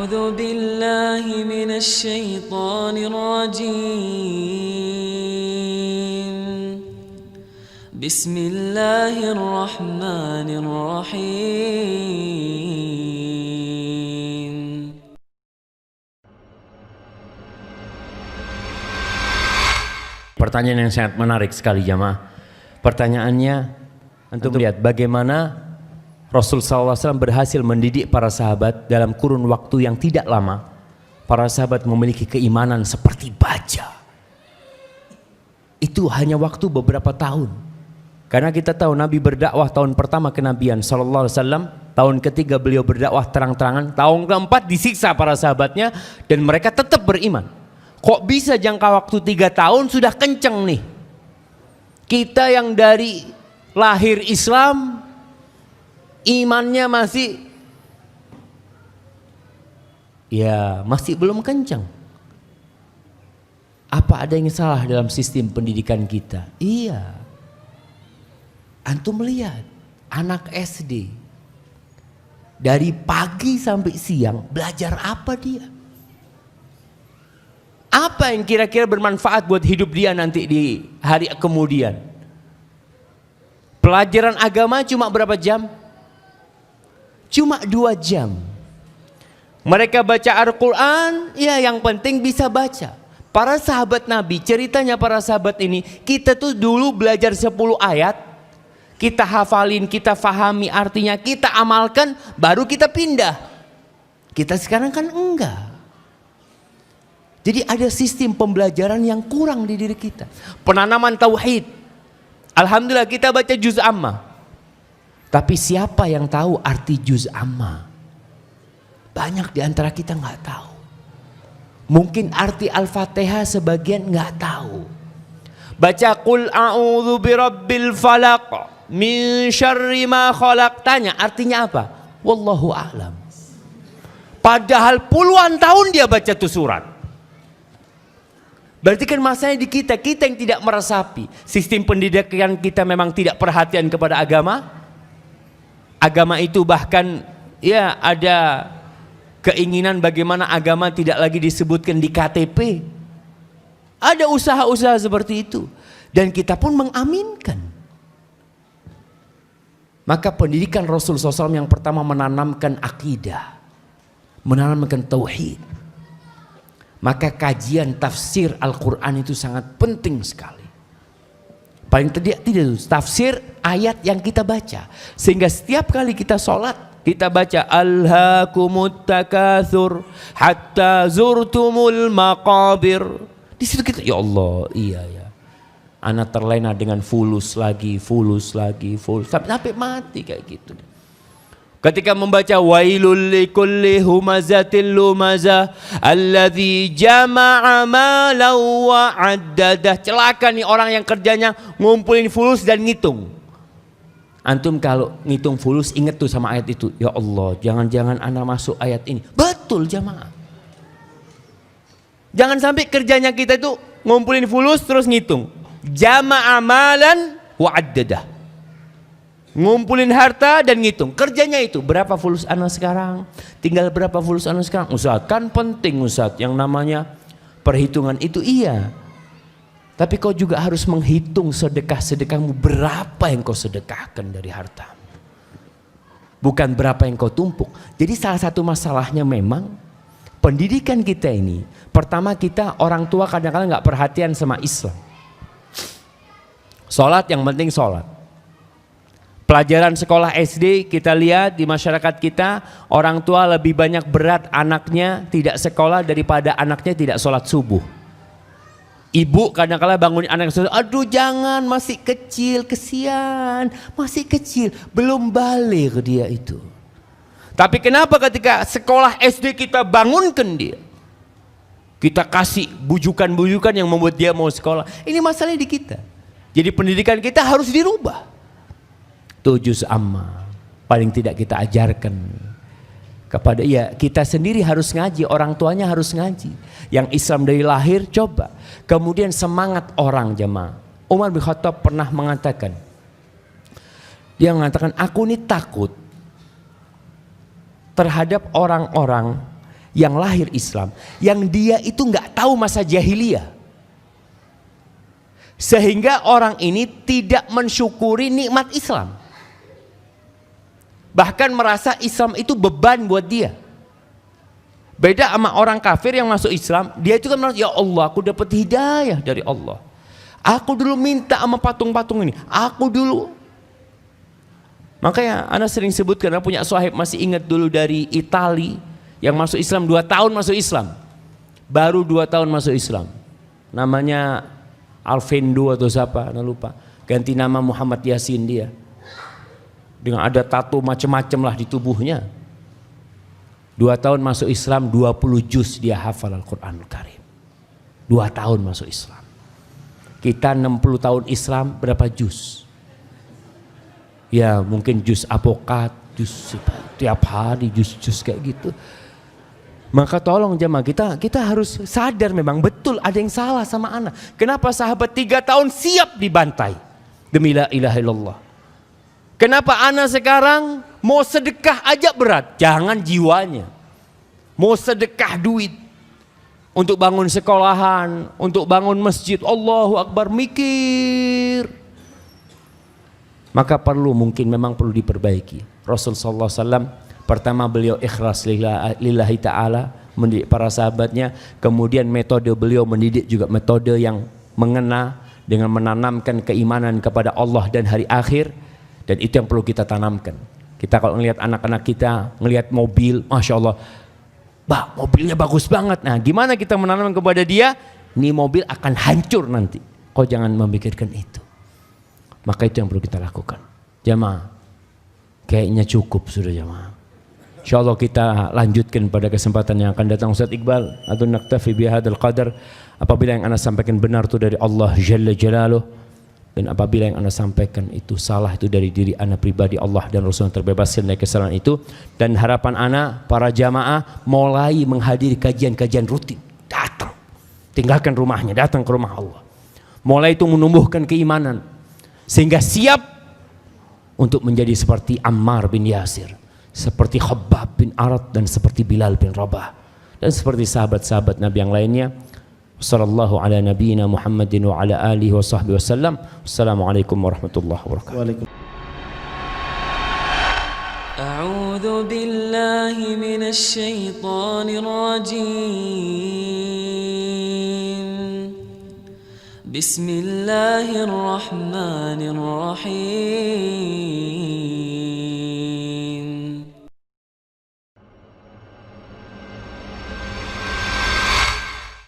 أعوذ بالله من الشيطان الرجيم بسم الله الرحمن الرحيم. Pertanyaan yang sangat menarik sekali jamaah. Pertanyaannya, antum lihat bagaimana Rasul SAW berhasil mendidik para sahabat dalam kurun waktu yang tidak lama. Para sahabat memiliki keimanan seperti baja. Itu hanya waktu beberapa tahun. Karena kita tahu Nabi berdakwah tahun pertama kenabian SAW, tahun ketiga beliau berdakwah terang-terangan, tahun keempat disiksa para sahabatnya dan mereka tetap beriman. Kok bisa jangka waktu 3 tahun sudah kenceng nih? Kita yang dari lahir Islam imannya masih belum kencang. Apa ada yang salah dalam sistem pendidikan kita? Iya. Antum lihat anak SD dari pagi sampai siang belajar apa dia? Apa yang kira-kira bermanfaat buat hidup dia nanti di hari kemudian? Pelajaran agama cuma berapa jam? Cuma 2 jam. Mereka baca Al-Quran, ya yang penting bisa baca. Para sahabat Nabi, ceritanya para sahabat ini, kita tuh dulu belajar 10 ayat, kita hafalin, kita fahami artinya, kita amalkan, baru kita pindah. Kita sekarang kan enggak. Jadi ada sistem pembelajaran yang kurang di diri kita. Penanaman tauhid. Alhamdulillah kita baca juz amma. Tapi siapa yang tahu arti juz amma? Banyak di antara kita nggak tahu. Mungkin arti Al-Fatihah sebagian nggak tahu. Baca qul a'udzu birabbil falaq min syarri ma khalaq. Tanya artinya apa? Wallahu a'lam. Padahal puluhan tahun dia baca tuh surat. Berarti kan masalahnya di kita yang tidak meresapi. Sistem pendidikan kita memang tidak perhatian kepada agama. Agama itu bahkan ya ada keinginan bagaimana agama tidak lagi disebutkan di KTP. Ada usaha-usaha seperti itu. Dan kita pun mengaminkan. Maka pendidikan Rasul SAW yang pertama menanamkan akidah. Menanamkan tauhid. Maka kajian tafsir Al-Quran itu sangat penting sekali. Paling tidak tafsir ayat yang kita baca. Sehingga setiap kali kita sholat kita baca Alhaakumut takatsur hatta zurtumul maqabir. Di situ kita ya Allah, iya ya. Anak terlena dengan fulus lagi, sampai mati kayak gitu. Ketika membaca wailul likulli humazatil lumazah alladzi jama'a malan wa 'addadah. Celaka nih orang yang kerjanya ngumpulin fulus dan ngitung. Antum kalau ngitung fulus ingat tuh sama ayat itu. Ya Allah, jangan-jangan anak masuk ayat ini. Betul jamaah. Jangan sampai kerjanya kita itu ngumpulin fulus terus ngitung. Jama'a malan wa 'addadah. Ngumpulin harta dan ngitung. Kerjanya itu berapa fulus anak sekarang, tinggal berapa fulus anak sekarang. Ustaz kan penting Ustaz yang namanya perhitungan itu iya. Tapi kau juga harus menghitung sedekah-sedekahmu, berapa yang kau sedekahkan dari hartamu. Bukan berapa yang kau tumpuk. Jadi salah satu masalahnya memang pendidikan kita ini. Pertama kita orang tua kadang-kadang nggak perhatian sama Islam. Sholat yang penting sholat. Pelajaran sekolah SD kita lihat di masyarakat kita orang tua lebih banyak berat anaknya tidak sekolah daripada anaknya tidak sholat subuh. Ibu kadang-kala bangun anak sholat, aduh jangan masih kecil, kesian, masih kecil, belum balik dia itu. Tapi kenapa ketika sekolah SD kita bangunkan dia, kita kasih bujukan-bujukan yang membuat dia mau sekolah. Ini masalahnya di kita. Jadi pendidikan kita harus dirubah. Juz amma paling tidak kita ajarkan kepada kita sendiri harus ngaji, orang tuanya harus ngaji. Yang Islam dari lahir coba. Kemudian semangat orang jemaah. Umar bin Khattab pernah mengatakan, dia mengatakan aku ini takut terhadap orang-orang yang lahir Islam, yang dia itu nggak tahu masa jahiliyah. Sehingga orang ini tidak mensyukuri nikmat Islam. Bahkan merasa Islam itu beban buat dia. Beda sama orang kafir yang masuk Islam, dia itu kan merasa, ya Allah, aku dapat hidayah dari Allah. Aku dulu minta sama patung-patung ini, aku dulu. Makanya Ana sering sebutkan, Ana punya sahib masih ingat dulu dari Itali yang masuk Islam 2 tahun masuk Islam. Baru 2 tahun masuk Islam. Namanya Alvendo atau siapa, Ana lupa. Ganti nama Muhammad Yasin dia. Dengan ada tato macam-macam lah di tubuhnya. 2 tahun masuk Islam, 20 juz dia hafal Al-Quran Al-Karim. 2 tahun masuk Islam. Kita 60 tahun Islam, berapa juz? Ya mungkin juz apokat, juz tiap hari, juz kayak gitu. Maka tolong jemaah, kita harus sadar memang betul ada yang salah sama anak. Kenapa sahabat 3 tahun siap dibantai demi la ilaha illallah? Kenapa anak sekarang mau sedekah aja berat? Jangan jiwanya. Mau sedekah duit untuk bangun sekolahan, untuk bangun masjid, Allahu Akbar, mikir. Maka mungkin memang perlu diperbaiki. Rasul sallallahu alaihi wasallam pertama beliau ikhlas lillahi ta'ala mendidik para sahabatnya. Kemudian metode beliau mendidik juga metode yang mengena dengan menanamkan keimanan kepada Allah dan hari akhir. Dan itu yang perlu kita tanamkan. Kita kalau ngelihat anak-anak kita, ngelihat mobil, Masya Allah, bah mobilnya bagus banget. Nah gimana kita menanam kepada dia, ini mobil akan hancur nanti. Kau jangan memikirkan itu. Maka itu yang perlu kita lakukan. Jamaah, kayaknya cukup sudah jamaah. InsyaAllah kita lanjutkan pada kesempatan yang akan datang. Ustaz Iqbal, atau naktafi bihadal qadar. Apabila yang anda sampaikan benar itu dari Allah Jalla Jalaluh, dan apabila yang anda sampaikan itu salah, itu dari diri anda pribadi, Allah dan Rasul terbebaskan dari kesalahan itu. Dan harapan anda para jamaah mulai menghadiri kajian-kajian rutin, datang, tinggalkan rumahnya, datang ke rumah Allah. Mulai itu menumbuhkan keimanan sehingga siap untuk menjadi seperti Ammar bin Yasir, seperti Khabbab bin Arat, dan seperti Bilal bin Rabah, dan seperti sahabat-sahabat Nabi yang lainnya. Sallallahu ala nabiyyina Muhammadin wa ala alihi wa sahbihi wasallam. Assalamualaikum warahmatullahi wabarakatuh. A'udzu billahi minasy syaithanir rajim. Bismillahirrahmanirrahim.